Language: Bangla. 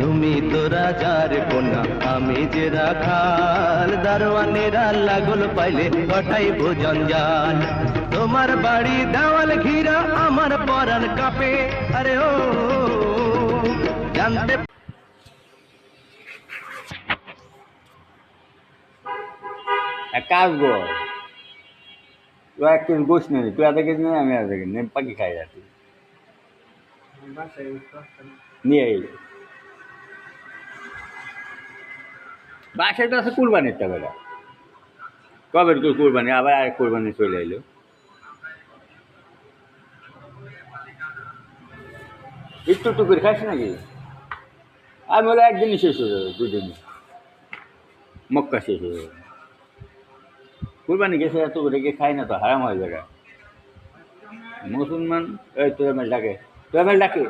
তুমি তো রাজার কন্যা আমি যে রাখাল, দারোয়ানেরা লাগল পাইলে ওঠাই ভোজন জাল। তোমার বাড়ি দেওয়াল ঘিরা আমার পরাণ কাঁপে, আরে ও জানতে এক কাজ কর, তুই এক কেজি গোস নেই, তুই আধা কেজি নেই, আমি আধা কেজি নেই, পাখি খাই যাচ্ছি নিয়ে এই বাসায় তো আছে কুরবানির টাকাটা, কবে তোর কুরবানি, আবার আর কুরবানি চলে এলো। একটু একটু করে খাস নাকি? আমি বলে একদিনই শেষ হয়ে যাবে, দুদিনই মক্কা শেষ হয়ে যাবে। কুরবানি গেছে এত করে কে খাই না তো, হারাম হয়ে যাবে। মুসলমান এই তোর আমার ডাকে, তোর আমার ডাকে